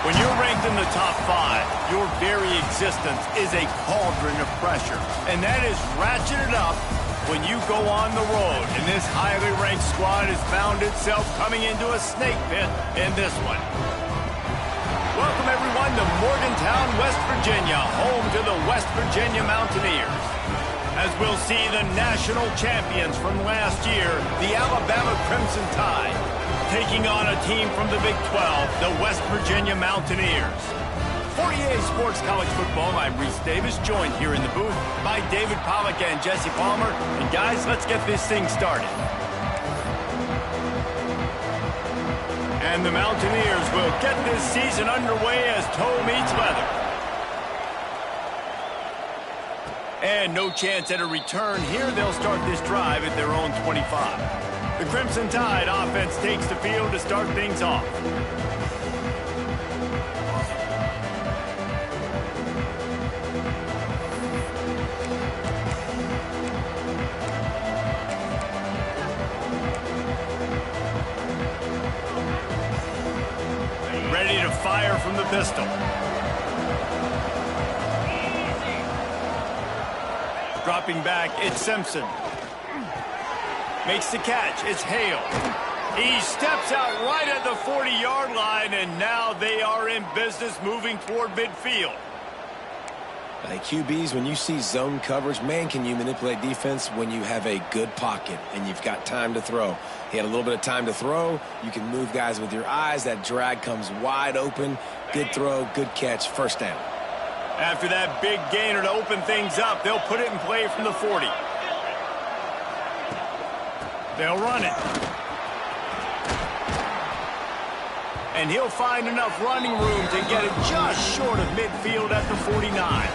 When you're ranked in the top 5, your very existence is a cauldron of pressure. And that is ratcheted up when you go on the road. And this highly ranked squad has found itself coming into a snake pit in this one. Welcome, everyone, to Morgantown, West Virginia, home to the West Virginia Mountaineers. As we'll see the national champions from last year, the Alabama Crimson Tide, taking on a team from the Big 12, the West Virginia Mountaineers. For EA Sports College Football, I'm Reese Davis, joined here in the booth by David Pollack and Jesse Palmer. And guys, let's get this thing started. And the Mountaineers will get this season underway as toe meets leather. And no chance at a return here. They'll start this drive at their own 25. The Crimson Tide offense takes the field to start things off. Ready to fire from the pistol. Dropping back, it's Simpson. Makes the catch. It's Hale. He steps out right at the 40-yard line, and now they are in business moving toward midfield. Hey, QBs, when you see zone coverage, man, can you manipulate defense when you have a good pocket and you've got time to throw. He had a little bit of time to throw. You can move guys with your eyes. That drag comes wide open. Good throw, good catch, first down. After that big gainer to open things up, they'll put it in play from the 40. They'll run it. And he'll find enough running room to get it just short of midfield at the 49.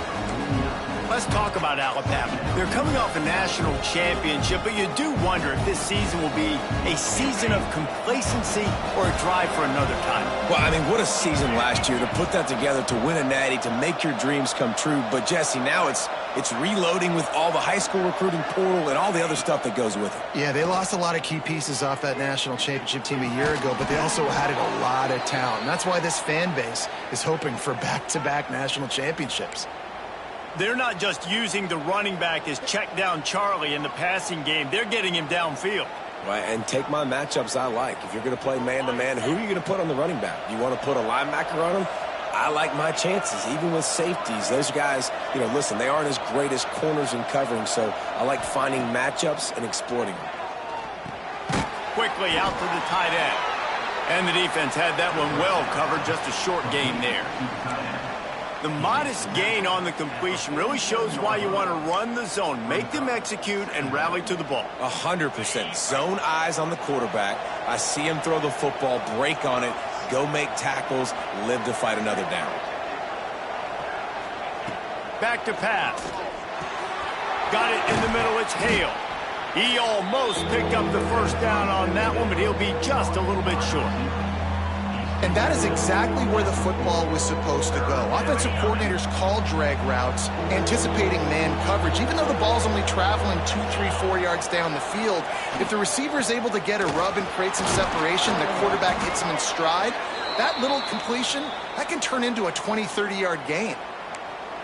Let's talk about Alabama. They're coming off a national championship, but you do wonder if this season will be a season of complacency or a drive for another title. Well, I mean, what a season last year to put that together, to win a natty, to make your dreams come true. But, Jesse, now it's reloading with all the high school recruiting portal and all the other stuff that goes with it. Yeah, they lost a lot of key pieces off that national championship team a year ago, but they also added a lot of talent. And that's why this fan base is hoping for back-to-back national championships. They're not just using the running back as check down Charlie in the passing game. They're getting him downfield. Right, and take my matchups I like. If you're going to play man-to-man, who are you going to put on the running back? You want to put a linebacker on him? I like my chances, even with safeties. Those guys, you know, listen, they aren't as great as corners in covering, so I like finding matchups and exploiting them. Quickly out to the tight end. And the defense had that one well covered, just a short gain there. The modest gain on the completion really shows why you want to run the zone. Make them execute and rally to the ball. 100%. Zone eyes on the quarterback. I see him throw the football, break on it, go make tackles, live to fight another down. Back to pass. Got it in the middle. It's Hale. He almost picked up the first down on that one, but he'll be just a little bit short. And that is exactly where the football was supposed to go. Offensive coordinators call drag routes, anticipating man coverage. Even though the ball's only traveling 2, 3, 4 yards down the field, if the receiver is able to get a rub and create some separation, the quarterback hits him in stride, that little completion, that can turn into a 20, 30-yard gain.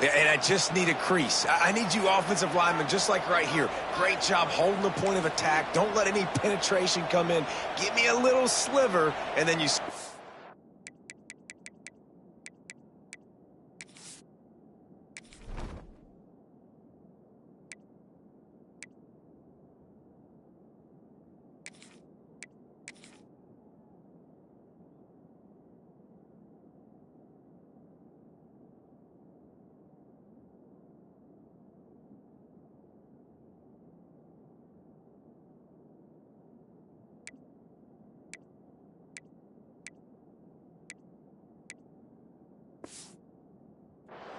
And I just need a crease. I need you offensive linemen, just like right here. Great job holding the point of attack. Don't let any penetration come in. Give me a little sliver, and then you...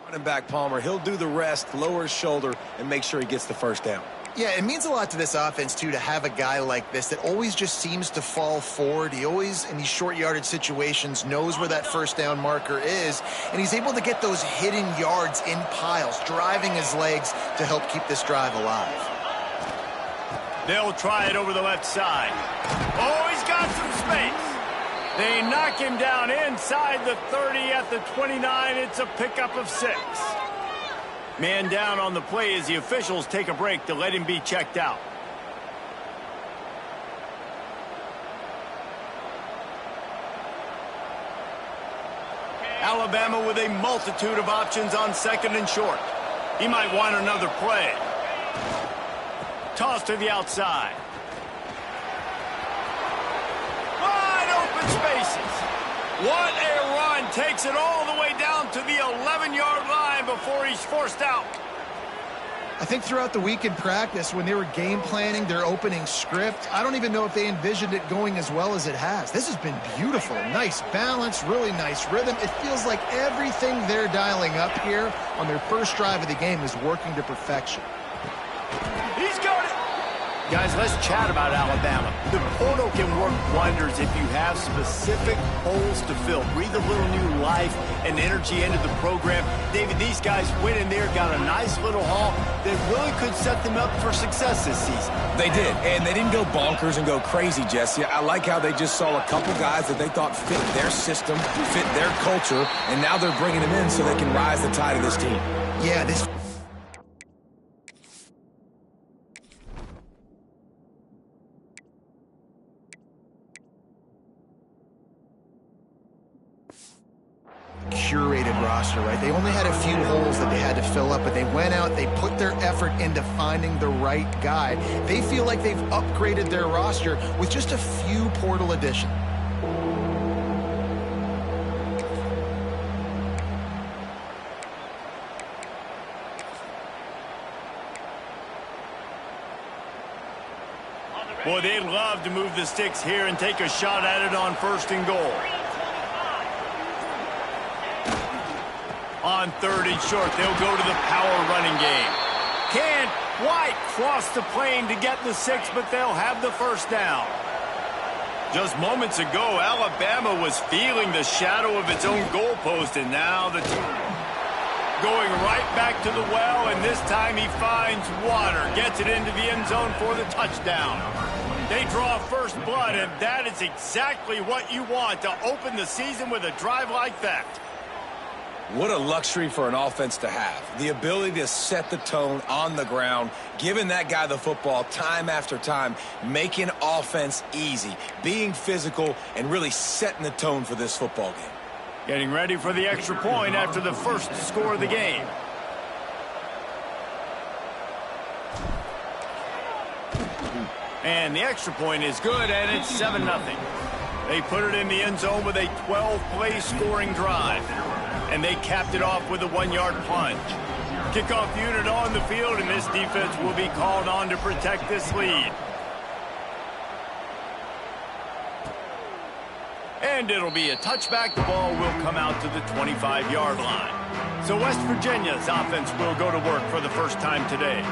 Running back Palmer, he'll do the rest, lower his shoulder, and make sure he gets the first down. Yeah, it means a lot to this offense, too, to have a guy like this that always just seems to fall forward. He always, in these short yardage situations, knows where that first down marker is, and he's able to get those hidden yards in piles, driving his legs to help keep this drive alive. They'll try it over the left side. Oh, he's got some space. They knock him down inside the 30 at the 29. It's a pickup of 6. Man down on the play as the officials take a break to let him be checked out. Alabama with a multitude of options on 2nd and short. He might want another play. Toss to the outside. Wide open spaces. What a run. Takes it all the way down to the 11-yard line before he's forced out. I think throughout the week in practice, when they were game planning their opening script, I don't even know if they envisioned it going as well as it has. This has been beautiful. Nice balance, really nice rhythm. It feels like everything they're dialing up here on their first drive of the game is working to perfection. He's got it. Guys, let's chat about Alabama. The portal can work wonders if you have specific holes to fill. Breathe a little new life and energy into the program. David, these guys went in there, got a nice little haul that really could set them up for success this season. They did, and they didn't go bonkers and go crazy, Jesse. I like how they just saw a couple guys that they thought fit their system, fit their culture, and now they're bringing them in so they can rise the tide of this team. Yeah, this... curated roster, right? They only had a few holes that they had to fill up, but they went out, they put their effort into finding the right guy. They feel like they've upgraded their roster with just a few portal additions. Boy, they'd love to move the sticks here and take a shot at it on 1st and goal. On 3rd and short, they'll go to the power running game. Can't quite cross the plane to get the 6, but they'll have the 1st down. Just moments ago, Alabama was feeling the shadow of its own goalpost, and now the team going right back to the well, and this time he finds water, gets it into the end zone for the touchdown. They draw first blood, and that is exactly what you want to open the season with a drive like that. What a luxury for an offense to have. The ability to set the tone on the ground, giving that guy the football time after time, making offense easy, being physical, and really setting the tone for this football game. Getting ready for the extra point after the first score of the game. And the extra point is good, and it's 7-0. They put it in the end zone with a 12-play scoring drive. And they capped it off with a 1-yard plunge. Kickoff unit on the field, and this defense will be called on to protect this lead. And it'll be a touchback. The ball will come out to the 25-yard line. So West Virginia's offense will go to work for the first time today.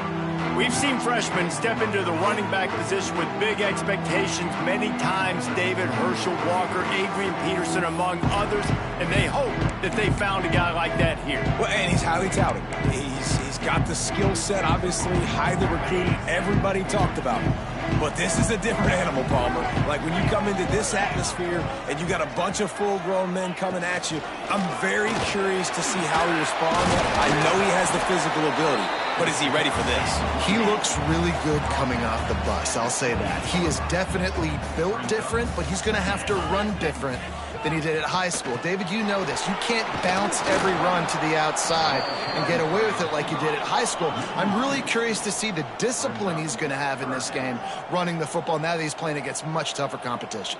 We've seen freshmen step into the running back position with big expectations many times. David, Herschel, Walker, Adrian Peterson, among others. And they hope that they found a guy like that here. Well, and he's highly touted. He's got the skill set, obviously, highly recruited. Everybody talked about him. But this is a different animal, Palmer. Like when you come into this atmosphere and you got a bunch of full-grown men coming at you, I'm very curious to see how he responds. I know he has the physical ability, but is he ready for this? He looks really good coming off the bus, I'll say that. He is definitely built different, but he's going to have to run different than he did at high school. David, you know this. You can't bounce every run to the outside and get away with it like you did at high school. I'm really curious to see the discipline he's going to have in this game running the football now that he's playing against much tougher competition.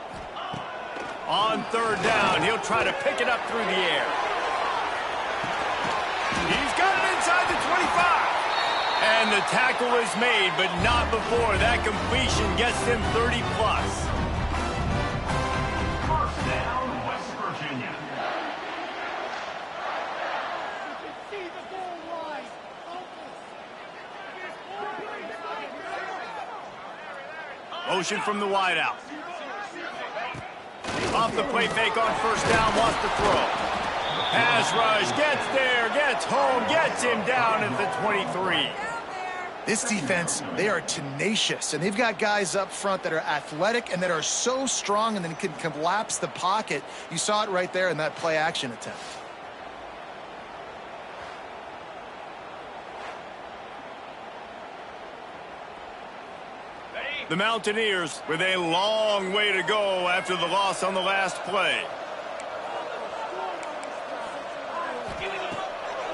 On 3rd down, he'll try to pick it up through the air. He's got it inside the 25. And the tackle is made, but not before that completion gets him 30-plus. First down, West Virginia. Motion from the wideout. Off the play fake on 1st down, wants to throw. Pass rush, gets there, gets home, gets him down at the 23. This defense, they are tenacious, and they've got guys up front that are athletic and that are so strong and then can collapse the pocket. You saw it right there in that play-action attempt. The Mountaineers with a long way to go after the loss on the last play.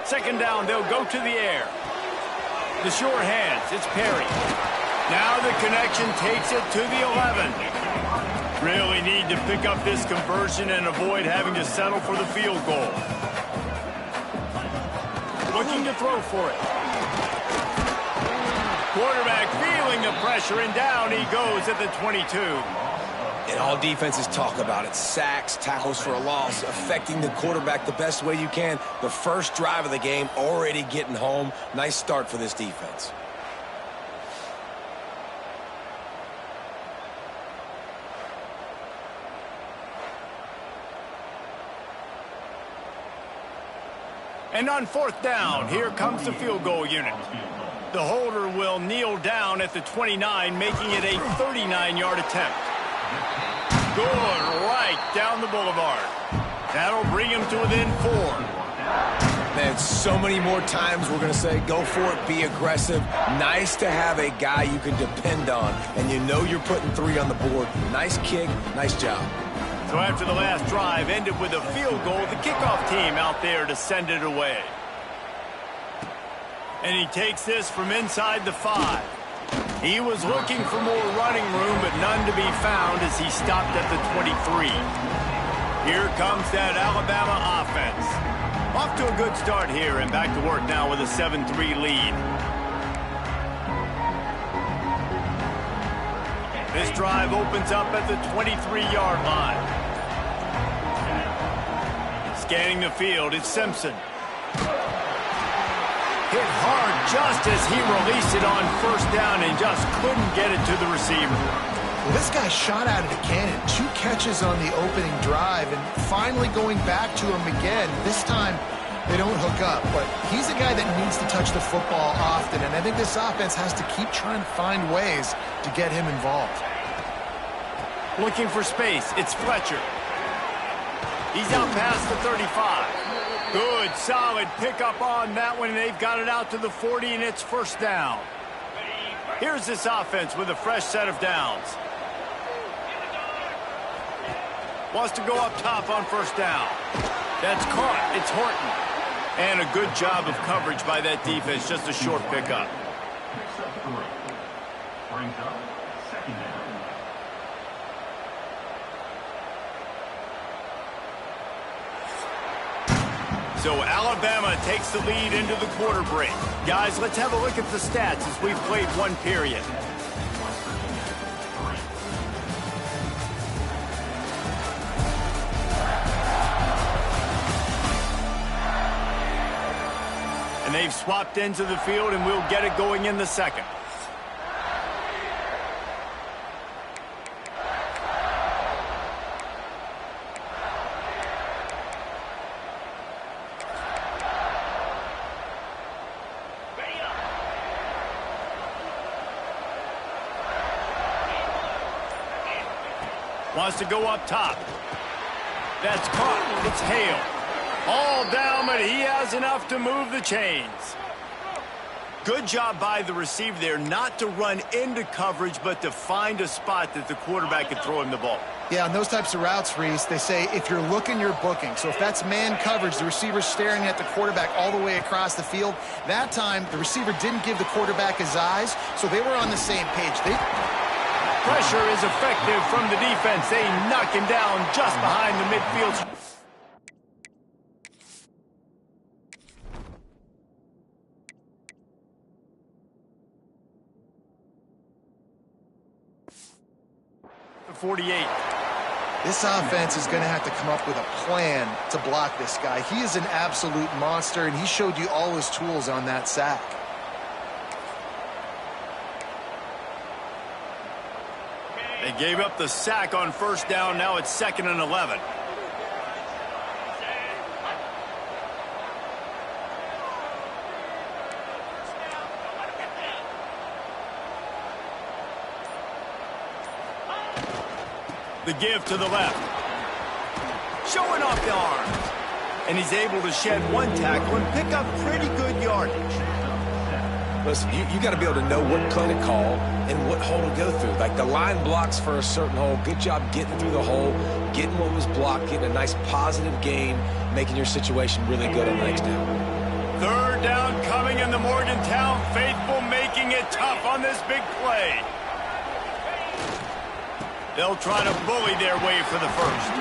Second down, they'll go to the air. The sure hands, it's Perry. Now the connection takes it to the 11. Really need to pick up this conversion and avoid having to settle for the field goal. Looking to throw for it. Quarterback feeling the pressure, and down he goes at the 22. And all defenses talk about it. Sacks, tackles for a loss, affecting the quarterback the best way you can. The first drive of the game, already getting home. Nice start for this defense. And on fourth down, here comes the field goal unit. The holder will kneel down at the 29, making it a 39-yard attempt. Good, right down the boulevard. That'll bring him to within 4. Man, so many more times we're going to say, go for it, be aggressive. Nice to have a guy you can depend on, and you know you're putting 3 on the board. Nice kick, nice job. So after the last drive ended with a field goal, the kickoff team out there to send it away. And he takes this from inside the 5. He was looking for more running room, but none to be found as he stopped at the 23. Here comes that Alabama offense. Off to a good start here, and back to work now with a 7-3 lead. This drive opens up at the 23-yard line. Scanning the field, it's Simpson. Hit hard just as he released it on first down and just couldn't get it to the receiver. Well, this guy shot out of the cannon. 2 catches on the opening drive, and finally going back to him again. This time, they don't hook up, but he's a guy that needs to touch the football often, and I think this offense has to keep trying to find ways to get him involved. Looking for space, it's Fletcher. He's out past the 35. Good, solid pickup on that one, and they've got it out to the 40, and it's first down. Here's this offense with a fresh set of downs. Wants to go up top on first down. That's caught. It's Horton. And a good job of coverage by that defense, just a short pickup. Brings up second down. So Alabama takes the lead into the quarter break. Guys, let's have a look at the stats as we've played one period. And they've swapped into the field, and we'll get it going in the second. Wants to go up top. That's caught. It's Hale. All down, but he has enough to move the chains. Good job by the receiver there, not to run into coverage, but to find a spot that the quarterback could throw him the ball. Yeah, on those types of routes, Reese, they say if you're looking, you're booking. So if that's man coverage, the receiver's staring at the quarterback all the way across the field. That time, the receiver didn't give the quarterback his eyes, so they were on the same page. Pressure is effective from the defense. They knock him down just behind the midfield. The 48. This offense is going to have to come up with a plan to block this guy. He is an absolute monster, and he showed you all his tools on that sack. They gave up the sack on first down. Now it's 2nd and 11. The give to the left. Showing off the arms. And he's able to shed one tackle and pick up pretty good yardage. Listen, you got to be able to know what play to call and what hole to go through. Like the line blocks for a certain hole. Good job getting through the hole, getting what was blocked, getting a nice positive gain, making your situation really good on the next down. Third down coming in the Morgantown faithful, making it tough on this big play. They'll try to bully their way for the first.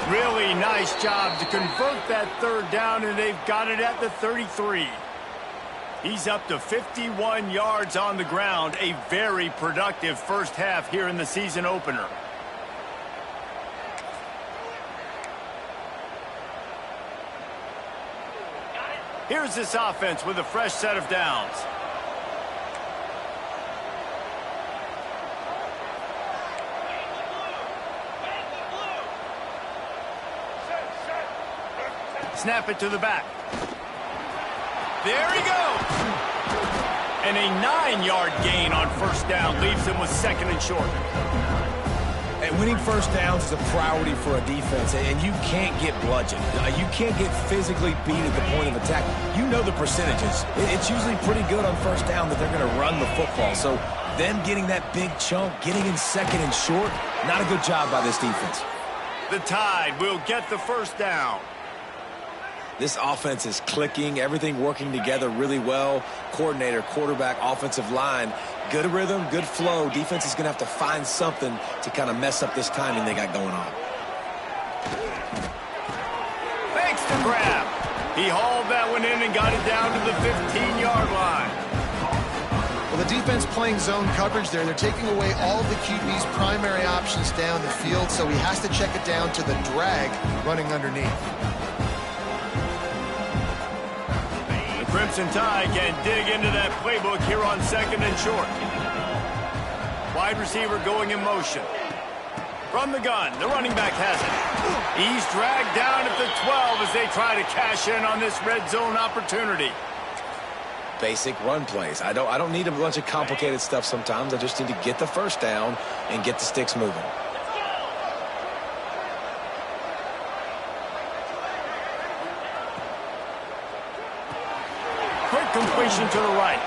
Really nice job to convert that third down, and they've got it at the 33. He's up to 51 yards on the ground. A very productive first half here in the season opener. Here's this offense with a fresh set of downs. Snap it to the back. There he goes. And a 9-yard gain on first down leaves him with second and short. And winning first downs is a priority for a defense, and you can't get bludgeoned. You can't get physically beat at the point of attack. You know the percentages. It's usually pretty good on first down that they're going to run the football. So them getting that big chunk, getting in second and short, not a good job by this defense. The Tide will get the first down. This offense is clicking, everything working together really well. Coordinator, quarterback, offensive line, good rhythm, good flow. Defense is going to have to find something to kind of mess up this timing they got going on. Thanks to grab. He hauled that one in and got it down to the 15-yard line. Well, the defense playing zone coverage there. They're taking away all of the QB's primary options down the field, so he has to check it down to the drag running underneath. Crimson Tide can dig into that playbook here on second and short. Wide receiver going in motion. From the gun, the running back has it. He's dragged down at the 12 as they try to cash in on this red zone opportunity. Basic run plays. I don't need a bunch of complicated stuff sometimes. I just need to get the first down and get the sticks moving. Completion to the right.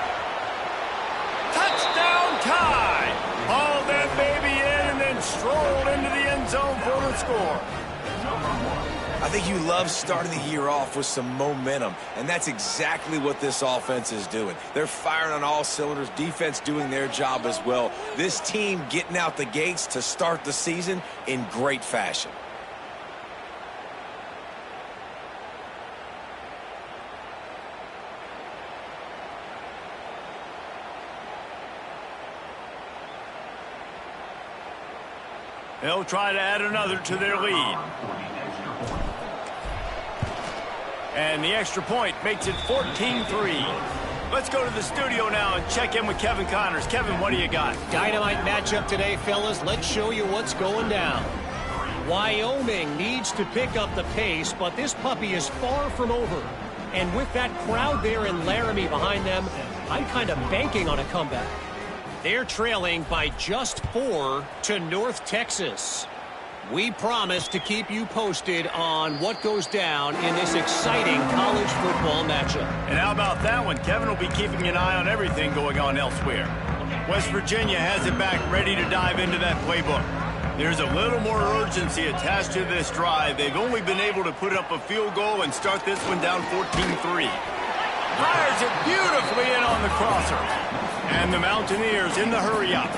Touchdown Tide! Hauled that baby in and then strolled into the end zone for the score. I think you love starting the year off with some momentum, and that's exactly what this offense is doing. They're firing on all cylinders, defense doing their job as well. This team getting out the gates to start the season in great fashion. They'll try to add another to their lead. And the extra point makes it 14-3. Let's go to the studio now and check in with Kevin Connors. Kevin, what do you got? Dynamite matchup today, fellas. Let's show you what's going down. Wyoming needs to pick up the pace, but this puppy is far from over. And with that crowd there in Laramie behind them, I'm kind of banking on a comeback. They're trailing by just 4 to North Texas. We promise to keep you posted on what goes down in this exciting college football matchup. And how about that one? Kevin will be keeping an eye on everything going on elsewhere. West Virginia has it back, ready to dive into that playbook. There's a little more urgency attached to this drive. They've only been able to put up a field goal and start this one down 14-3. Fires it beautifully in on the crosser. And the Mountaineers in the hurry-up.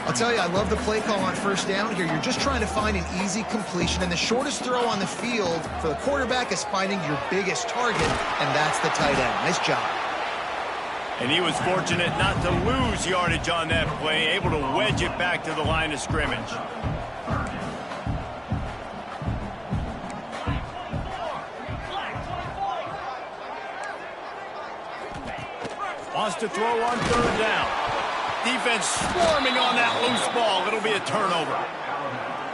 I'll tell you, I love the play call on first down here. You're just trying to find an easy completion, and the shortest throw on the field for the quarterback is finding your biggest target, and that's the tight end. Nice job. And he was fortunate not to lose yardage on that play, able to wedge it back to the line of scrimmage. Wants to throw on third down. Defense swarming on that loose ball. It'll be a turnover.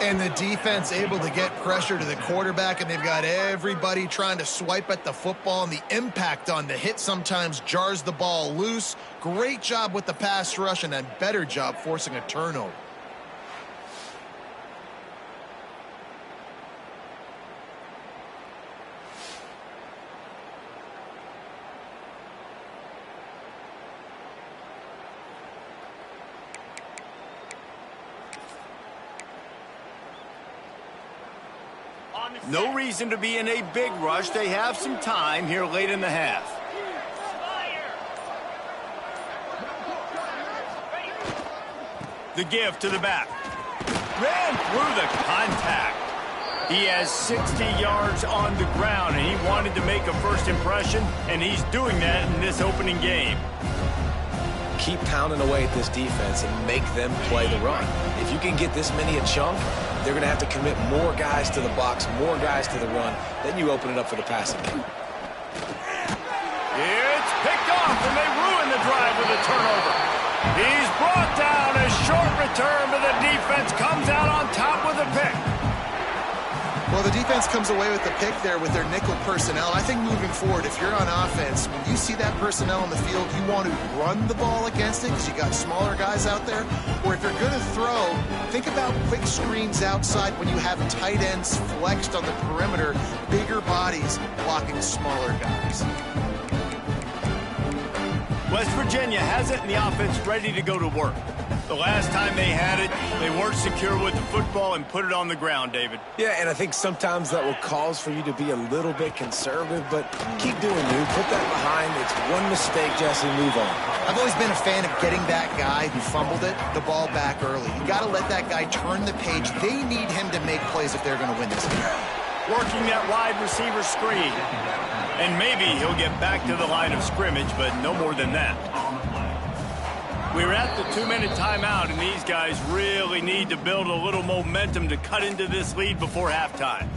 And the defense able to get pressure to the quarterback, and they've got everybody trying to swipe at the football, and the impact on the hit sometimes jars the ball loose. Great job with the pass rush, and a better job forcing a turnover. No reason to be in a big rush. They have some time here late in the half. The give to the back. Ran through the contact. He has 60 yards on the ground, and he wanted to make a first impression, and he's doing that in this opening game. Keep pounding away at this defense and make them play the run. If you can get this many a chunk, they're going to have to commit more guys to the box, more guys to the run. Then you open it up for the passing game. It's picked off, and they ruin the drive with a turnover. He's brought down. A short return, but the defense comes out on top with a pick. Well, the defense comes away with the pick there with their nickel personnel. I think moving forward, if you're on offense, when you see that personnel in the field, you want to run the ball against it because you got smaller guys out there. Or if you're going to throw, think about quick screens outside when you have tight ends flexed on the perimeter, bigger bodies blocking smaller guys. West Virginia has it, and the offense ready to go to work. The last time they had it, they weren't secure with the football and put it on the ground, David. Yeah, and I think sometimes that will cause for you to be a little bit conservative, but keep doing you. Put that behind. It's one mistake, Jesse. Move on. I've always been a fan of getting that guy who fumbled it, the ball back early. You got to let that guy turn the page. They need him to make plays if they're going to win this game. Working that wide receiver screen. And maybe he'll get back to the line of scrimmage, but no more than that. We're at the 2-minute timeout, and these guys really need to build a little momentum to cut into this lead before halftime.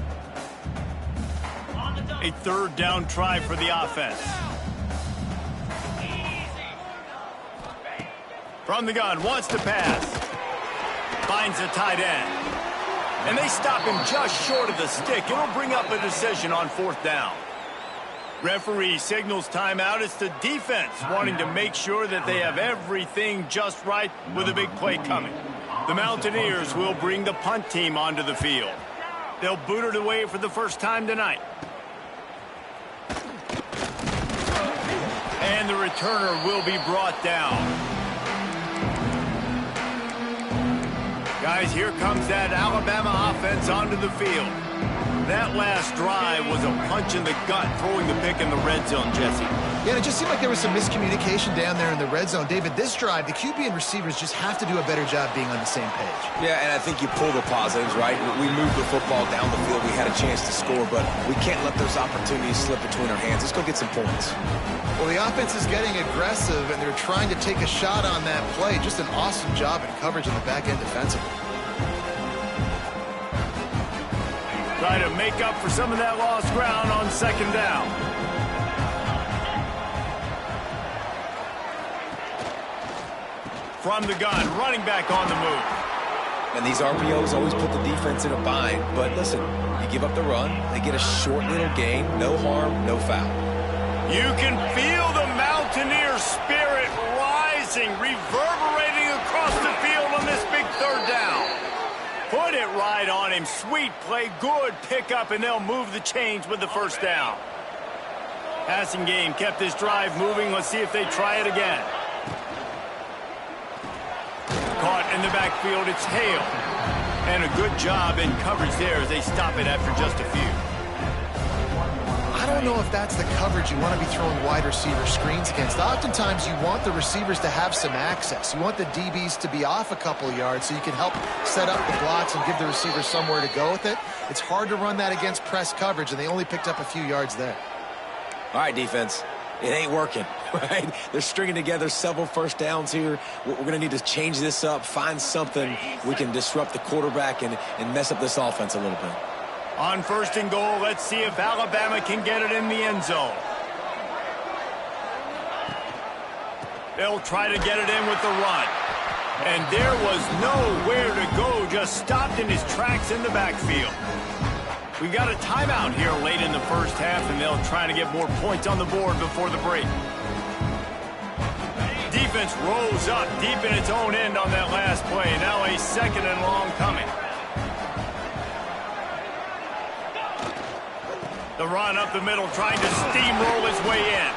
A third down try for the offense. From the gun, wants to pass. Finds a tight end. And they stop him just short of the stick. It'll bring up a decision on 4th down. Referee signals timeout. It's the defense wanting to make sure that they have everything just right with a big play coming. The Mountaineers will bring the punt team onto the field. They'll boot it away for the first time tonight. And the returner will be brought down. Guys, here comes that Alabama offense onto the field. That last drive was a punch in the gut, throwing the pick in the red zone, Jesse. Yeah, and it just seemed like there was some miscommunication down there in the red zone. David, this drive, the QB and receivers just have to do a better job being on the same page. Yeah, and I think you pull the positives, right? We moved the football down the field. We had a chance to score, but we can't let those opportunities slip between our hands. Let's go get some points. Well, the offense is getting aggressive, and they're trying to take a shot on that play. Just an awesome job in coverage on the back end defensively. Try to make up for some of that lost ground on 2nd down. From the gun, running back on the move. And these RPOs always put the defense in a bind. But listen, you give up the run, they get a short little gain, no harm, no foul. You can feel the Mountaineer spirit rising, reverberating across the field on this big 3rd down. Put it right on him. Sweet play, good pickup, and they'll move the chains with the 1st down. Passing game kept this drive moving. Let's see if they try it again. Caught in the backfield, it's Hale. And a good job in coverage there as they stop it after just a few. I don't know if that's the coverage you want to be throwing wide receiver screens against. Oftentimes, you want the receivers to have some access. You want the DBs to be off a couple yards so you can help set up the blocks and give the receivers somewhere to go with it. It's hard to run that against press coverage, and they only picked up a few yards there. All right, defense. It ain't working, right? They're stringing together several 1st downs here. We're going to need to change this up, find something we can disrupt the quarterback and mess up this offense a little bit. On 1st and goal, let's see if Alabama can get it in the end zone. They'll try to get it in with the run. And there was nowhere to go, just stopped in his tracks in the backfield. We got a timeout here late in the 1st half, and they'll try to get more points on the board before the break. Defense rose up deep in its own end on that last play. Now a 2nd and long coming. The run up the middle, trying to steamroll his way in.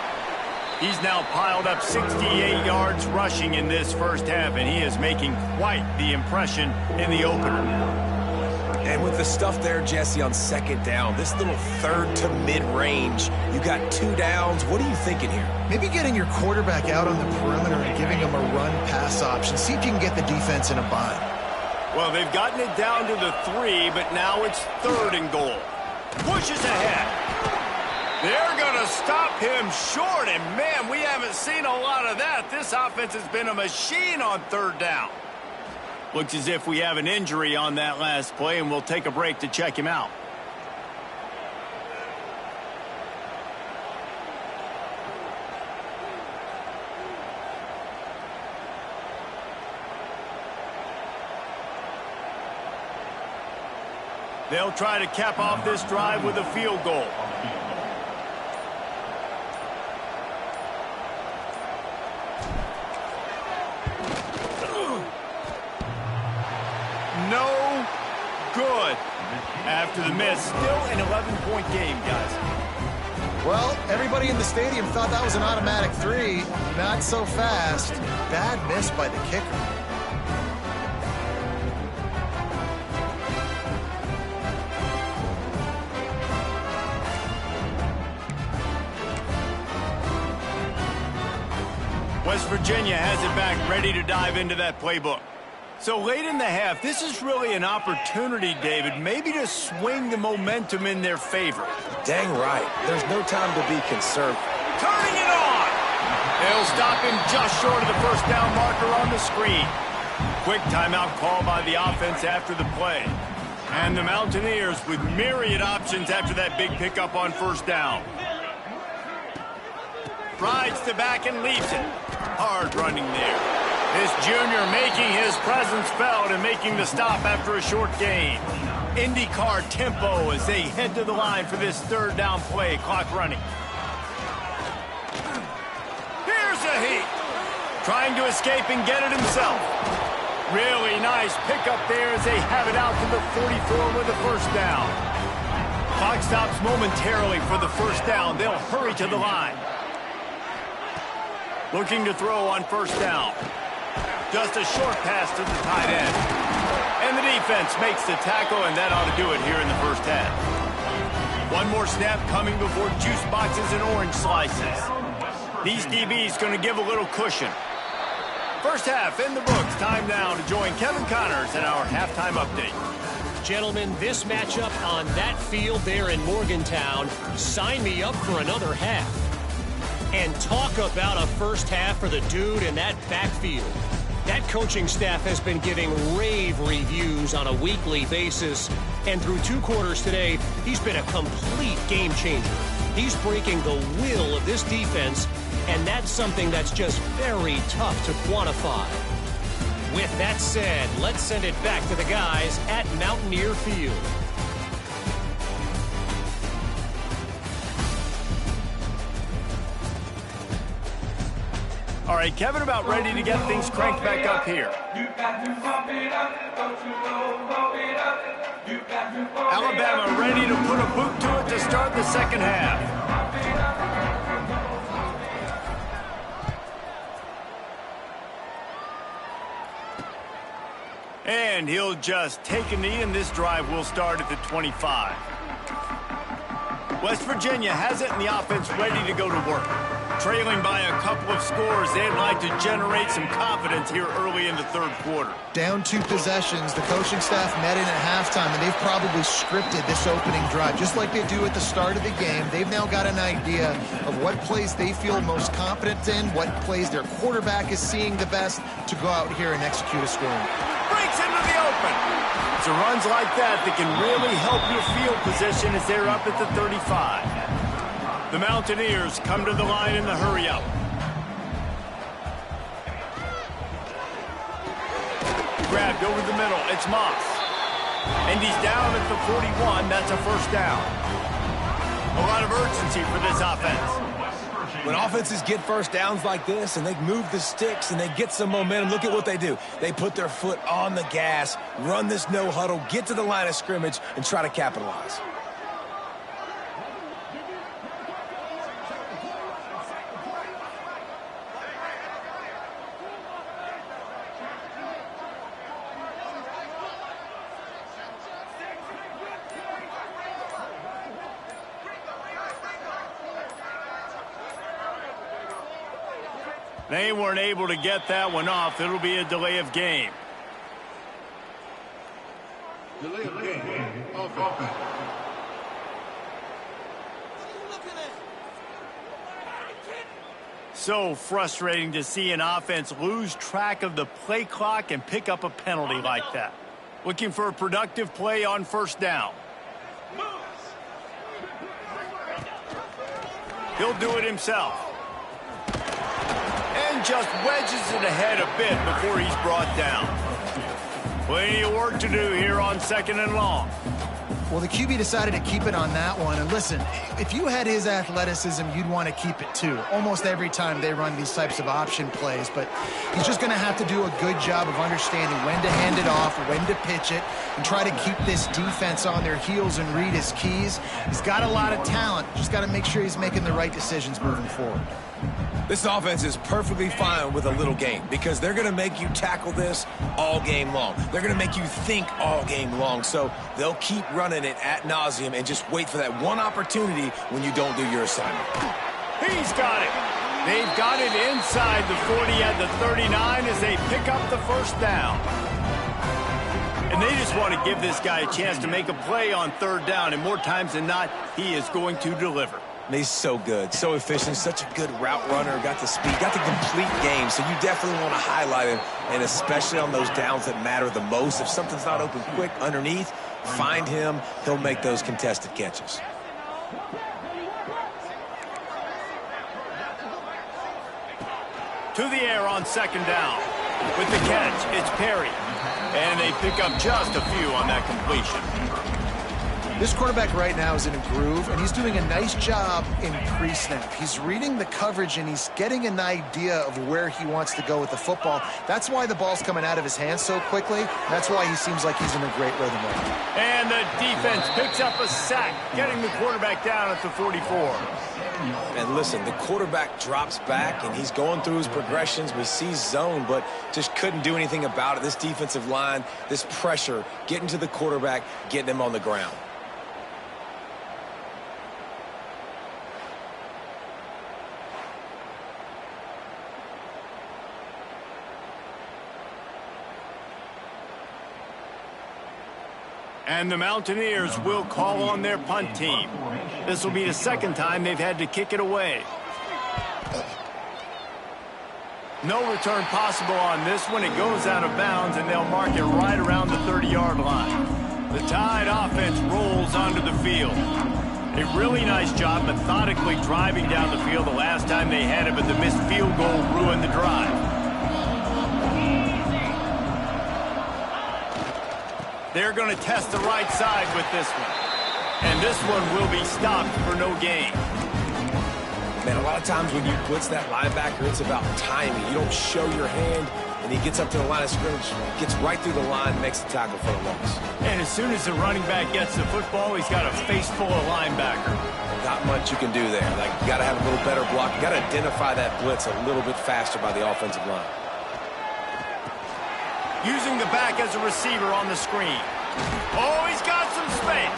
He's now piled up 68 yards rushing in this 1st half, and he is making quite the impression in the opener. And with the stuff there, Jesse, on second down, this little third to mid-range, you got 2 downs. What are you thinking here? Maybe getting your quarterback out on the perimeter and giving him a run-pass option. See if you can get the defense in a bind. Well, they've gotten it down to the 3, but now it's 3rd and goal. Pushes ahead. They're going to stop him short, and man, we haven't seen a lot of that. This offense has been a machine on 3rd down. Looks as if we have an injury on that last play, and we'll take a break to check him out. They'll try to cap off this drive with a field goal. No good. After the miss, still an 11-point game, guys. Well, everybody in the stadium thought that was an automatic 3. Not so fast. Bad miss by the kicker. West Virginia has it back, ready to dive into that playbook. So late in the half, this is really an opportunity, David, maybe to swing the momentum in their favor. Dang right. There's no time to be concerned. Turning it on! They'll stop him just short of the first down marker on the screen. Quick timeout call by the offense after the play. And the Mountaineers with myriad options after that big pickup on first down. Rides the back and leaves it. Hard running there. This junior making his presence felt and making the stop after a short gain. IndyCar tempo as they head to the line for this 3rd down play. Clock running. Here's a heat. Trying to escape and get it himself. Really nice pickup there as they have it out to the 44 with a first down. Clock stops momentarily for the first down. They'll hurry to the line. Looking to throw on first down. Just a short pass to the tight end. And the defense makes the tackle, and that ought to do it here in the first half. One more snap coming before juice boxes and orange slices. These DBs going to give a little cushion. First half in the books. Time now to join Kevin Connors in our halftime update. Gentlemen, this matchup on that field there in Morgantown, sign me up for another half. And talk about a first half for the dude in that backfield. That coaching staff has been giving rave reviews on a weekly basis. And through 2 quarters today, he's been a complete game changer. He's breaking the will of this defense, and that's something that's just very tough to quantify. With that said, let's send it back to the guys at Mountaineer Field. All right, Kevin, about ready to get things cranked back up here. Alabama ready to put a boot to it to start the second half. And he'll just take a knee, and this drive will start at the 25. West Virginia has it, and the offense ready to go to work. Trailing by a couple of scores, they'd like to generate some confidence here early in the 3rd quarter. Down 2 possessions, the coaching staff met in at halftime, and they've probably scripted this opening drive. Just like they do at the start of the game, they've now got an idea of what plays they feel most confident in, what plays their quarterback is seeing the best to go out here and execute a scoring. Breaks into the open. It's runs like that that can really help your field position as they're up at the 35. The Mountaineers come to the line in the hurry-up. Grabbed over the middle. It's Moss. And he's down at the 41. That's a first down. A lot of urgency for this offense. When offenses get first downs like this and they move the sticks and they get some momentum, look at what they do. They put their foot on the gas, run this no huddle, get to the line of scrimmage, and try to capitalize. They weren't able to get that one off. It'll be a delay of game. Delay of game. Offense. So frustrating to see an offense lose track of the play clock and pick up a penalty like that. Looking for a productive play on first down. He'll do it himself. And just wedges it ahead a bit before he's brought down. Plenty of work to do here on 2nd and long. Well, the QB decided to keep it on that one. And listen, if you had his athleticism, you'd want to keep it too. Almost every time they run these types of option plays. But he's just going to have to do a good job of understanding when to hand it off, when to pitch it, and try to keep this defense on their heels and read his keys. He's got a lot of talent. Just got to make sure he's making the right decisions moving forward. This offense is perfectly fine with a little game because they're going to make you tackle this all game long. They're going to make you think all game long. So they'll keep running it ad nauseum and just wait for that one opportunity when you don't do your assignment. He's got it. They've got it inside the 40 at the 39 as they pick up the first down. And they just want to give this guy a chance to make a play on 3rd down. And more times than not, he is going to deliver. He's so good, so efficient, such a good route runner, got the speed, got the complete game, so you definitely want to highlight him, and especially on those downs that matter the most. If something's not open quick underneath, find him, he'll make those contested catches. To the air on 2nd down. With the catch, it's Perry. And they pick up just a few on that completion. This quarterback right now is in a groove, and he's doing a nice job in pre-snap. He's reading the coverage, and he's getting an idea of where he wants to go with the football. That's why the ball's coming out of his hands so quickly. That's why he seems like he's in a great rhythm right now. And the defense picks up a sack, getting the quarterback down at the 44. And listen, the quarterback drops back, and he's going through his progressions. We see zone, but just couldn't do anything about it. This defensive line, this pressure, getting to the quarterback, getting him on the ground. And the Mountaineers will call on their punt team. This will be the 2nd time they've had to kick it away. No return possible on this one. It goes out of bounds, and they'll mark it right around the 30-yard line. The Tide offense rolls onto the field. A really nice job methodically driving down the field the last time they had it, but the missed field goal ruined the drive. They're going to test the right side with this one. And this one will be stopped for no gain. Man, a lot of times when you blitz that linebacker, it's about timing. You don't show your hand, and he gets up to the line of scrimmage, gets right through the line, makes the tackle for a loss. And as soon as the running back gets the football, he's got a face full of linebacker. Not much you can do there. Like, you got to have a little better block. You got to identify that blitz a little bit faster by the offensive line. Using the back as a receiver on the screen. Oh, he's got some space.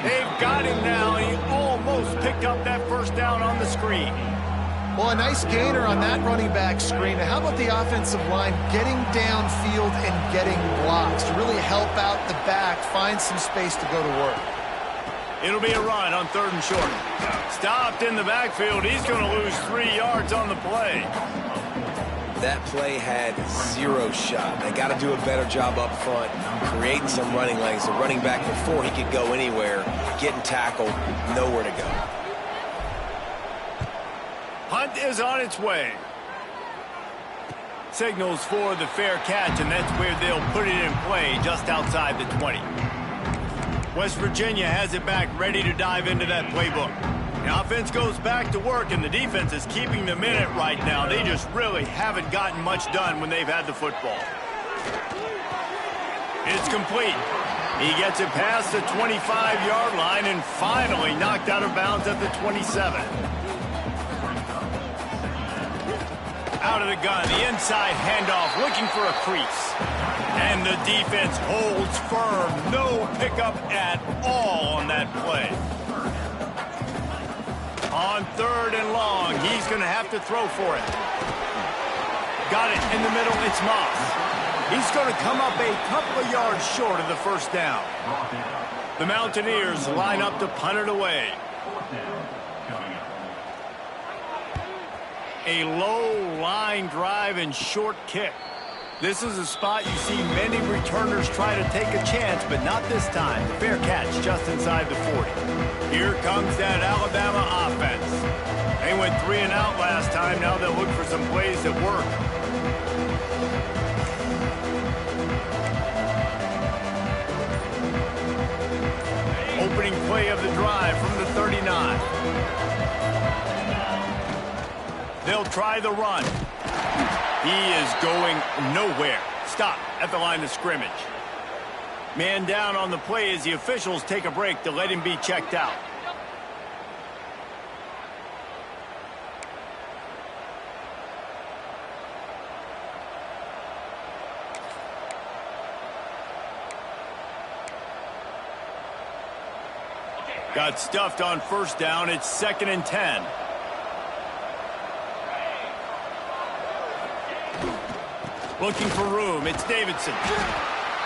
They've got him now, and he almost picked up that first down on the screen. Well, a nice gainer on that running back screen. How about the offensive line getting downfield and getting blocks to really help out the back, find some space to go to work? It'll be a run on 3rd and short. Stopped in the backfield. He's going to lose 3 yards on the play. That play had 0 shot. They got to do a better job up front, creating some running lanes. The running back, before he could go anywhere, getting tackled, nowhere to go. Hunt is on its way. Signals for the fair catch, and that's where they'll put it in play, just outside the 20. West Virginia has it back, ready to dive into that playbook. The offense goes back to work, and the defense is keeping them in it right now. They just really haven't gotten much done when they've had the football. It's complete. He gets it past the 25-yard line and finally knocked out of bounds at the 27. Out of the gun, the inside handoff, looking for a crease. And the defense holds firm. No pickup at all on that play. On 3rd and long, he's going to have to throw for it. Got it in the middle. It's Moss. He's going to come up a couple of yards short of the first down. The Mountaineers line up to punt it away. A low line drive and short kick. This is a spot you see many returners try to take a chance, but not this time. Fair catch just inside the 40. Here comes that Alabama offense. They went 3 and out last time. Now they'll look for some plays that work. Opening play of the drive from the 39. They'll try the run. He is going nowhere. Stop at the line of scrimmage. Man down on the play as the officials take a break to let him be checked out. Got stuffed on first down. It's 2nd and 10. Looking for room. It's Davidson.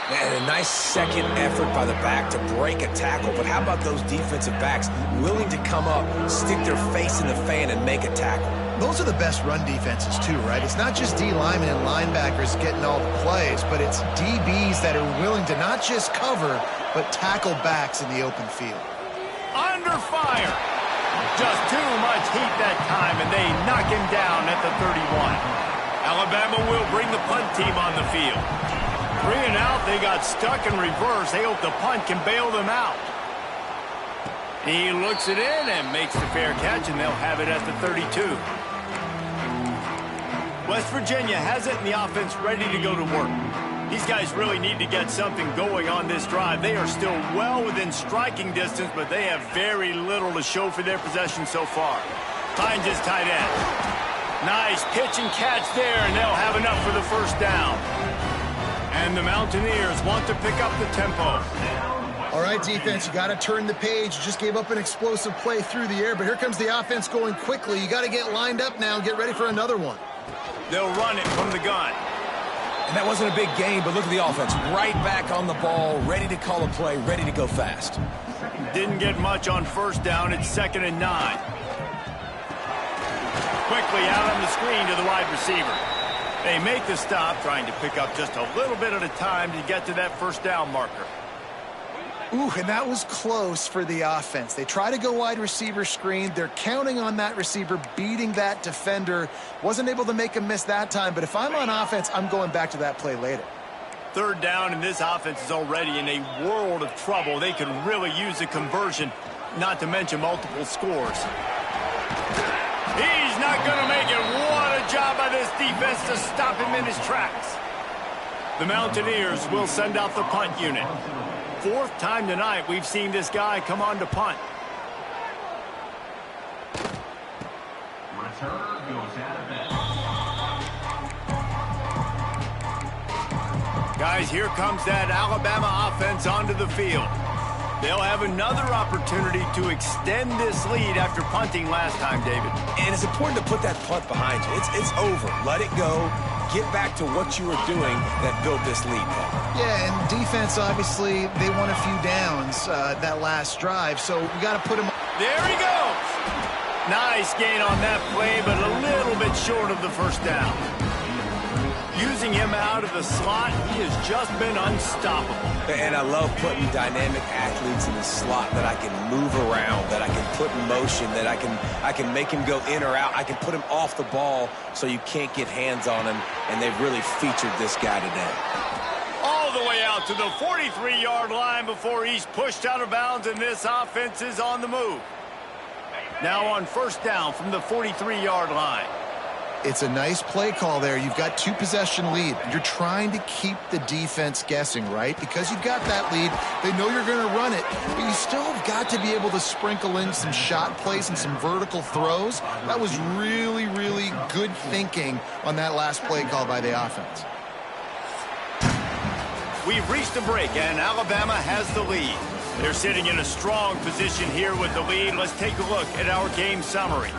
Man, a nice second effort by the back to break a tackle. But how about those defensive backs willing to come up, stick their face in the fan, and make a tackle? Those are the best run defenses, too, right? It's not just D linemen and linebackers getting all the plays, but it's DBs that are willing to not just cover, but tackle backs in the open field. Under fire. Just too much heat that time, and they knock him down at the 31. Alabama will bring the punt team on the field. 3 and out, they got stuck in reverse. They hope the punt can bail them out. He looks it in and makes the fair catch, and they'll have it at the 32. West Virginia has it, and the offense ready to go to work. These guys really need to get something going on this drive. They are still well within striking distance, but they have very little to show for their possession so far. Finds his tight end. Nice pitch and catch there, and they'll have enough for the first down. And the Mountaineers want to pick up the tempo. All right, defense, you got to turn the page. You just gave up an explosive play through the air, but here comes the offense going quickly. You got to get lined up now and get ready for another one. They'll run it from the gun. And that wasn't a big gain, but look at the offense. Right back on the ball, ready to call a play, ready to go fast. Didn't get much on first down. It's 2nd and 9. Quickly out on the screen to the wide receiver. They make the stop, trying to pick up just a little bit at a time to get to that first down marker. Ooh, and that was close for the offense. They try to go wide receiver screen. They're counting on that receiver beating that defender. Wasn't able to make a miss that time, but if I'm on offense, I'm going back to that play later. 3rd down, and this offense is already in a world of trouble. They could really use a conversion, not to mention multiple scores. He's not going to make it. What a job by this defense to stop him in his tracks. The Mountaineers will send out the punt unit. 4th time tonight we've seen this guy come on to punt. Return goes out of bounds. Guys, here comes that Alabama offense onto the field. They'll have another opportunity to extend this lead after punting last time, David. And it's important to put that punt behind you. It's over. Let it go. Get back to what you were doing that built this lead. Yeah, and defense, obviously, they won a few downs that last drive, so we got to put them. There he goes. Nice gain on that play, but a little bit short of the first down. Using him out of the slot, he has just been unstoppable. And I love putting dynamic athletes in the slot that I can move around, that I can put in motion, that I can make him go in or out. I can put him off the ball so you can't get hands on him, and they've really featured this guy today. All the way out to the 43-yard line before he's pushed out of bounds, and this offense is on the move. Now on first down from the 43-yard line. It's a nice play call there. You've got 2-possession lead. You're trying to keep the defense guessing, right? Because you've got that lead. They know you're going to run it, but you still have got to be able to sprinkle in some shot plays and some vertical throws. That was really, really good thinking on that last play call by the offense. We've reached a break, and Alabama has the lead. They're sitting in a strong position here with the lead. Let's take a look at our game summary.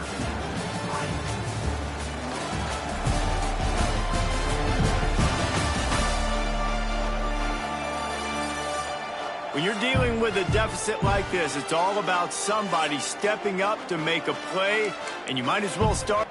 When you're dealing with a deficit like this, it's all about somebody stepping up to make a play, and you might as well start.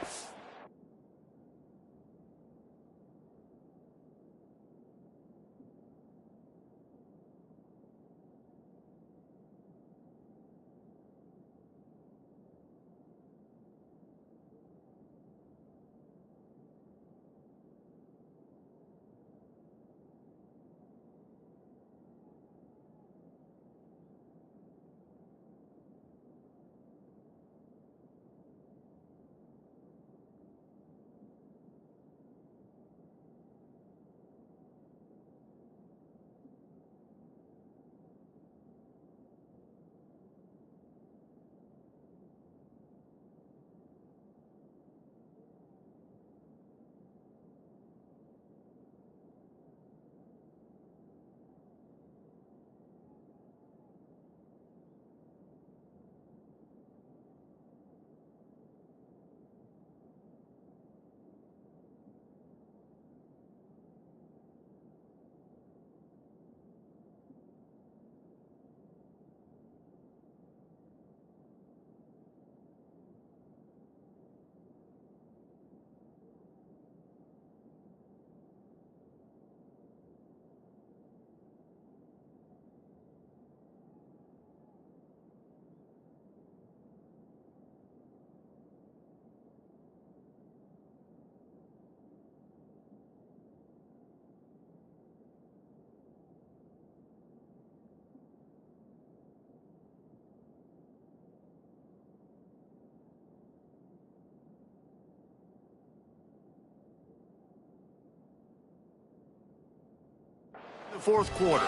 The fourth quarter.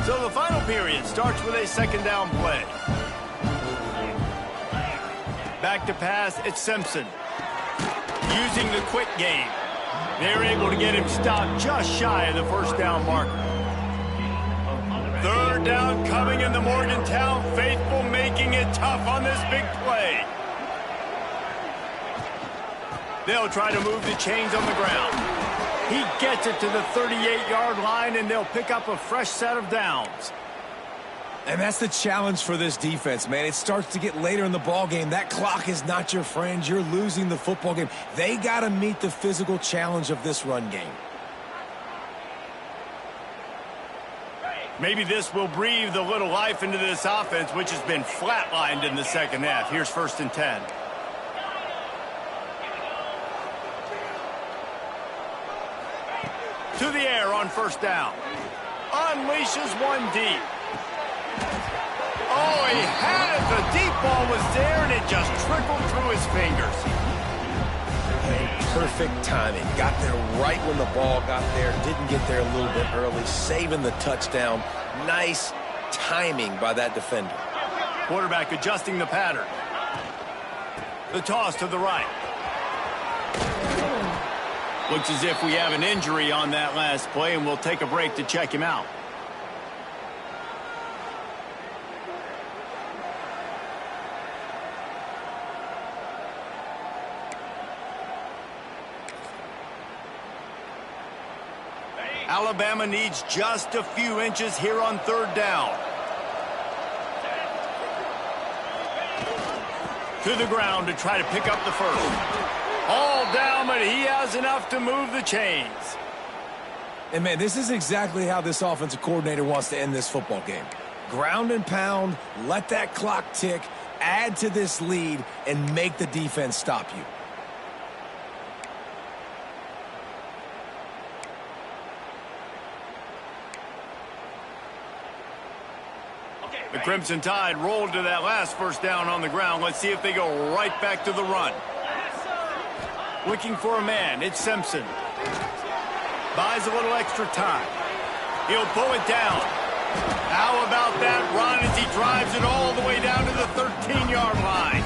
So the final period starts with a second down play. Back to pass, it's Simpson. Using the quick game. They're able to get him stopped just shy of the first down marker. Third down coming in the Morgantown faithful, making it tough on this big play. They'll try to move the chains on the ground. He gets it to the 38-yard line, and they'll pick up a fresh set of downs. And that's the challenge for this defense, man. It starts to get later in the ball game. That clock is not your friend. You're losing the football game. They got to meet the physical challenge of this run game. Maybe this will breathe a little life into this offense, which has been flatlined in the second half. Here's 1st and 10. To the air on first down. Unleashes one deep. Oh, he had it. The deep ball was there, and it just trickled through his fingers. Perfect timing. Got there right when the ball got there. Didn't get there a little bit early. Saving the touchdown. Nice timing by that defender. Quarterback adjusting the pattern. The toss to the right. Looks as if we have an injury on that last play, and we'll take a break to check him out. Alabama needs just a few inches here on third down. To the ground to try to pick up the first. All down, but he has enough to move the chains. And, man, this is exactly how this offensive coordinator wants to end this football game. Ground and pound, let that clock tick, add to this lead, and make the defense stop you. The Crimson Tide rolled to that last first down on the ground. Let's see if they go right back to the run. Looking for a man, it's Simpson. Buys a little extra time. He'll pull it down. How about that run as he drives it all the way down to the 13-yard line?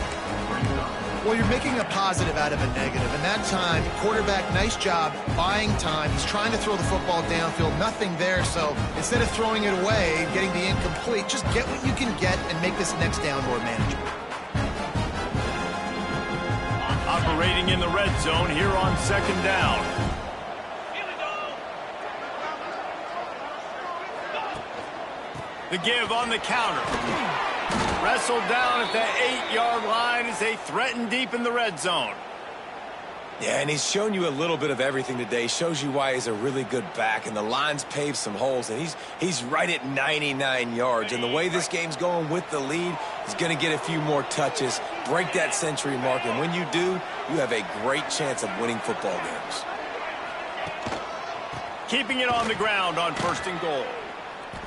Well, you're making a positive out of a negative. And that time, quarterback, nice job buying time. He's trying to throw the football downfield. Nothing there. So instead of throwing it away, getting the incomplete, just get what you can get and make this next down more manageable. A operating in the red zone here on second down. The give on the counter. Wrestled down at the 8-yard line as they threaten deep in the red zone. Yeah, and he's shown you a little bit of everything today. Shows you why he's a really good back, and the line's paved some holes, and he's right at 99 yards. And the way this game's going with the lead, he's going to get a few more touches, break that century mark, and when you do, you have a great chance of winning football games. Keeping it on the ground on 1st and goal.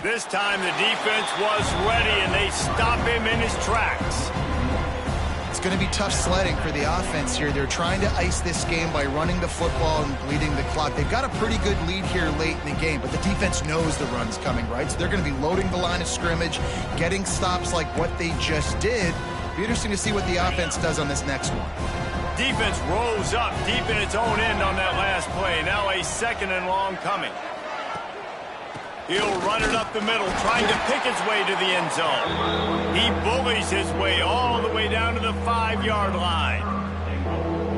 This time the defense was ready, and they stop him in his tracks. It's going to be tough sledding for the offense here. They're trying to ice this game by running the football and bleeding the clock. They've got a pretty good lead here late in the game, but the defense knows the run's coming, right? So they're going to be loading the line of scrimmage, getting stops like what they just did. Be interesting to see what the offense does on this next one. Defense rose up deep in its own end on that last play. Now a 2nd and long coming. He'll run it up the middle, trying to pick his way to the end zone. He bullies his way all the way down to the 5-yard line.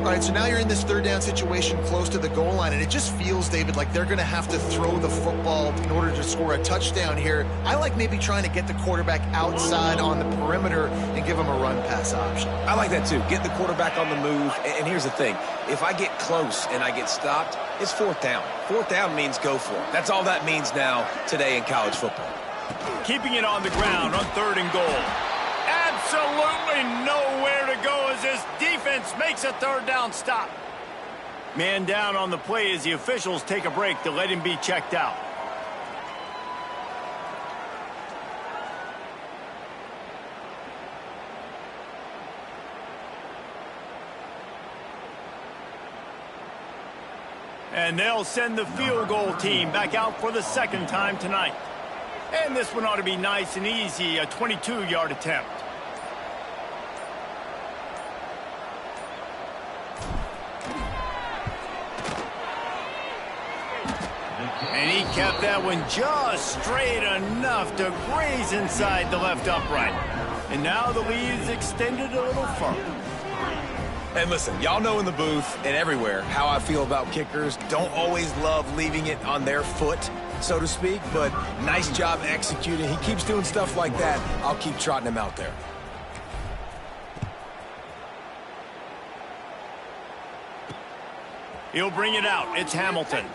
All right, so now you're in this 3rd down situation close to the goal line, and it just feels, David, like they're going to have to throw the football in order to score a touchdown here. I like maybe trying to get the quarterback outside on the perimeter and give him a run-pass option. I like that, too. Get the quarterback on the move. And here's the thing. If I get close and I get stopped, it's 4th down. 4th down means go for it. That's all that means now today in college football. Keeping it on the ground on 3rd and goal. Absolutely nowhere to go as this defense makes a 3rd down stop. Man down on the play as the officials take a break to let him be checked out. And they'll send the field goal team back out for the 2nd time tonight. And this one ought to be nice and easy, a 22-yard attempt. And he kept that one just straight enough to graze inside the left upright. And now the lead is extended a little further. And listen, y'all know in the booth and everywhere how I feel about kickers. Don't always love leaving it on their foot, so to speak, but nice job executing. He keeps doing stuff like that. I'll keep trotting him out there. He'll bring it out. It's Hamilton.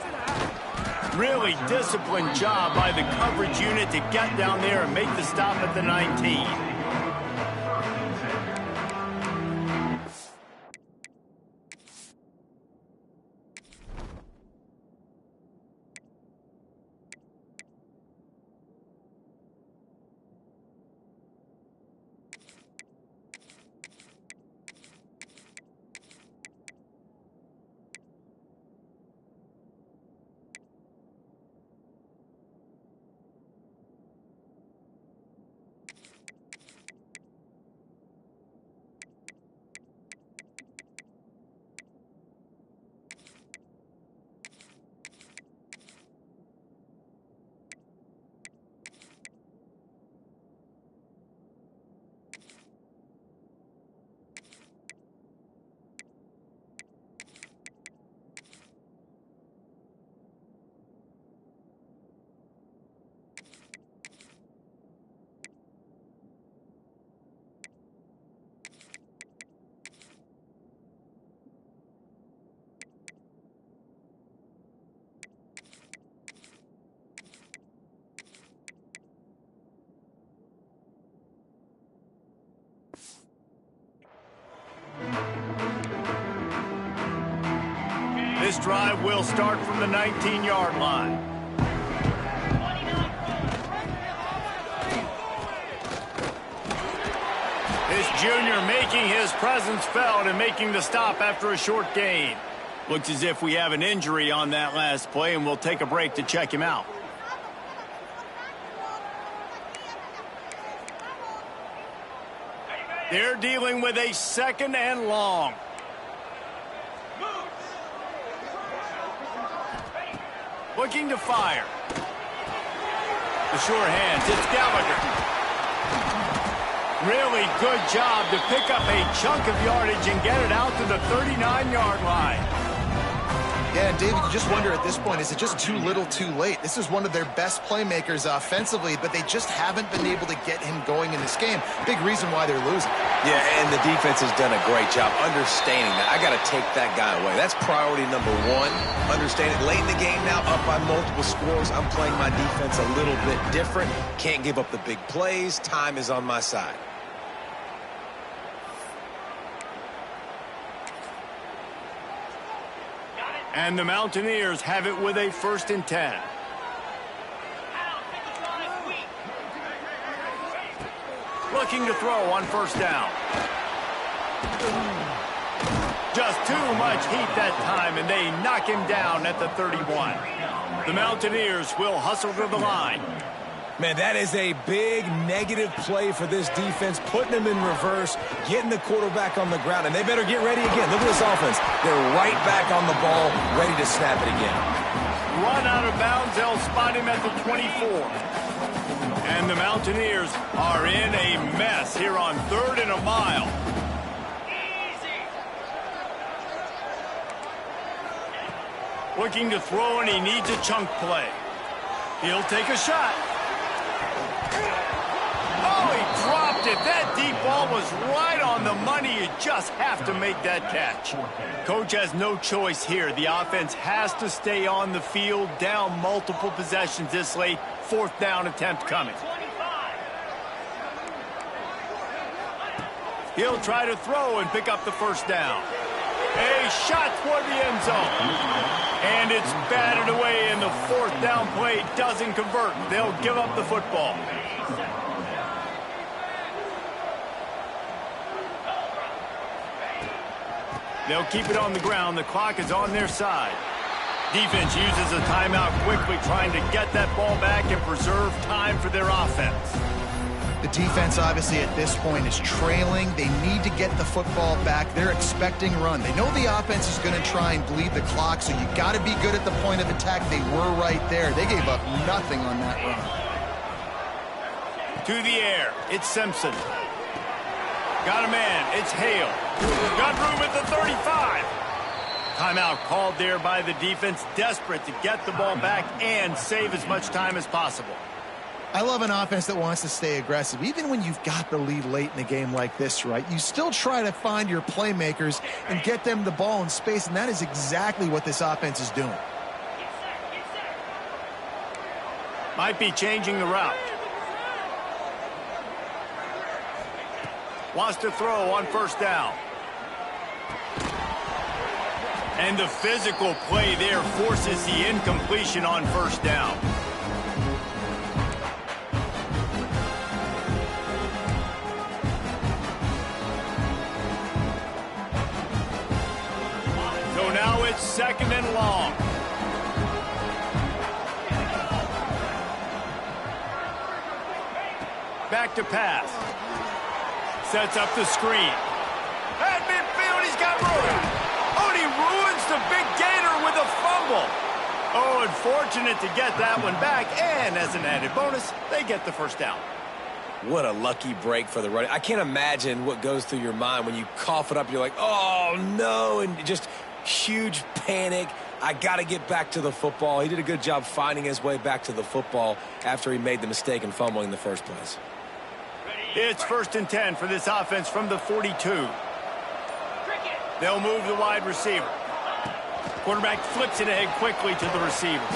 Really disciplined job by the coverage unit to get down there and make the stop at the 19. This drive will start from the 19-yard line. This junior making his presence felt and making the stop after a short gain. Looks as if we have an injury on that last play, and we'll take a break to check him out. They're dealing with a 2nd and long. Looking to fire. The sure hands, it's Gallagher. Really good job to pick up a chunk of yardage and get it out to the 39-yard line. Yeah, and David, you just wonder at this point, is it just too little too late? This is one of their best playmakers offensively, but they just haven't been able to get him going in this game. Big reason why they're losing. Yeah, and the defense has done a great job understanding that. I got to take that guy away. That's priority number one. Understand it. Late in the game now, up by multiple scores. I'm playing my defense a little bit different. Can't give up the big plays. Time is on my side. And the Mountaineers have it with a 1st and 10. Looking to throw on 1st down. Just too much heat that time, and they knock him down at the 31. The Mountaineers will hustle to the line. Man, that is a big negative play for this defense, putting them in reverse, getting the quarterback on the ground, and they better get ready again. Look at this offense. They're right back on the ball, ready to snap it again. Run out of bounds, they'll spot him at the 24. And the Mountaineers are in a mess here on 3rd and a mile. Looking to throw, and he needs a chunk play. He'll take a shot. Oh, he dropped it. That deep ball was right on the money. You just have to make that catch. Coach has no choice here. The offense has to stay on the field, down multiple possessions this late. 4th down attempt coming. He'll try to throw and pick up the 1st down. A shot toward the end zone. And it's batted away, and the 4th down play doesn't convert. They'll give up the football. They'll keep it on the ground. The clock is on their side. Defense uses a timeout quickly, trying to get that ball back and preserve time for their offense. The defense, obviously, at this point is trailing. They need to get the football back. They're expecting run. They know the offense is going to try and bleed the clock, so you got to be good at the point of attack. They were right there. They gave up nothing on that run. To the air, it's Simpson. Got a man, it's Hale. Got room at the 35. Timeout called there by the defense, desperate to get the ball back and save as much time as possible. I love an offense that wants to stay aggressive. Even when you've got the lead late in a game like this, right, you still try to find your playmakers and get them the ball in space, and that is exactly what this offense is doing. Might be changing the route. Wants to throw on 1st down. And the physical play there forces the incompletion on 1st down. So now it's 2nd and long. Back to pass. Sets up the screen. At midfield, he's got room. Oh, and he ruins the big gator with a fumble. Oh, unfortunate to get that one back. And as an added bonus, they get the 1st down. What a lucky break for the running. I can't imagine what goes through your mind when you cough it up. You're like, oh, no, and just huge panic. I got to get back to the football. He did a good job finding his way back to the football after he made the mistake in fumbling in the first place. It's 1st and 10 for this offense from the 42. They'll move the wide receiver. Quarterback flips it ahead quickly to the receiver.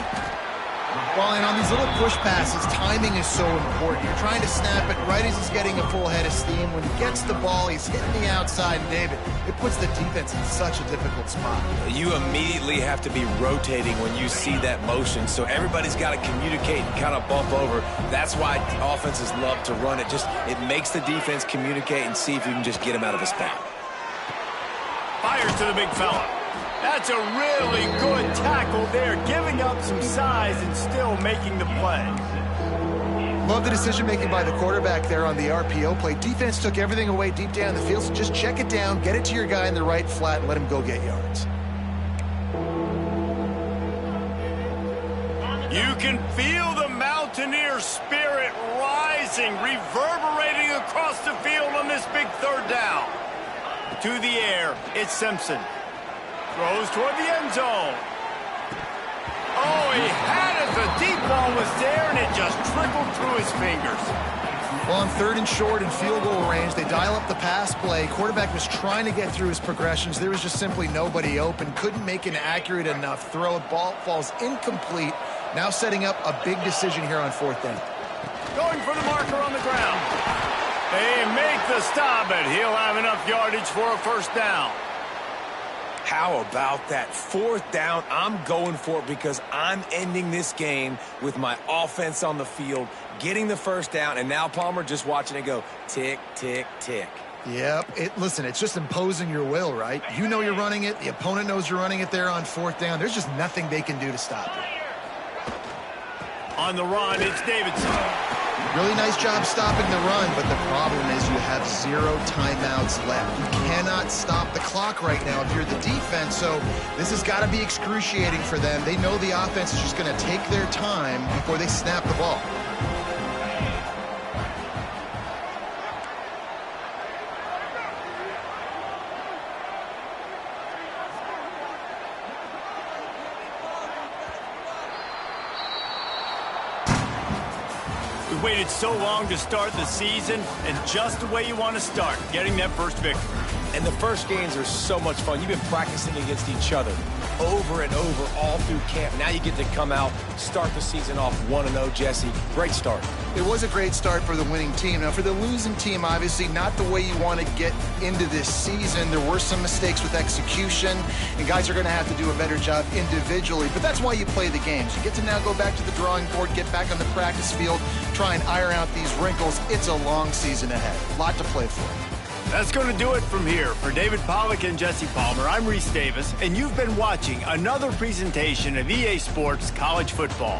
Well, and on these little push passes, timing is so important. You're trying to snap it right as he's getting a full head of steam. When he gets the ball, he's hitting the outside, and David, it puts the defense in such a difficult spot. You immediately have to be rotating when you see that motion, so everybody's got to communicate and kind of bump over. That's why offenses love to run it. It makes the defense communicate and see if you can just get him out of a spot. Fires to the big fella. That's a really good tackle there, giving up some size and still making the play. Love the decision-making by the quarterback there on the RPO play. Defense took everything away deep down the field, so just check it down, get it to your guy in the right flat, and let him go get yards. You can feel the Mountaineer spirit rising, reverberating across the field on this big third down. To the air, it's Simpson. Throws toward the end zone. Oh, he had it. The deep ball was there, and it just trickled through his fingers. Well, on 3rd and short and field goal range, they dial up the pass play. Quarterback was trying to get through his progressions. There was just simply nobody open. Couldn't make an accurate enough throw. Ball falls incomplete. Now setting up a big decision here on 4th down. Going for the marker on the ground. They make the stop, and he'll have enough yardage for a first down. How about that 4th down? I'm going for it because I'm ending this game with my offense on the field, getting the first down, and now, Palmer, just watching it go tick, tick, tick. Yep. Listen, it's just imposing your will, right? You know you're running it. The opponent knows you're running it there on 4th down. There's just nothing they can do to stop it. On the run, it's Davidson. Really nice job stopping the run, but the problem is you have 0 timeouts left. You cannot stop the clock right now if you're the defense, so this has got to be excruciating for them. They know the offense is just going to take their time before they snap the ball. We waited so long to start the season, and just the way you want to start, getting that first victory. And the first games are so much fun. You've been practicing against each other over and over all through camp. Now you get to come out, start the season off 1-0, Jesse. Great start. It was a great start for the winning team. Now, for the losing team, obviously not the way you want to get into this season. There were some mistakes with execution, and guys are going to have to do a better job individually. But that's why you play the games. You get to now go back to the drawing board, get back on the practice field, try and iron out these wrinkles. It's a long season ahead. A lot to play for. That's going to do it from here. For David Pollack and Jesse Palmer, I'm Reese Davis, and you've been watching another presentation of EA Sports College Football.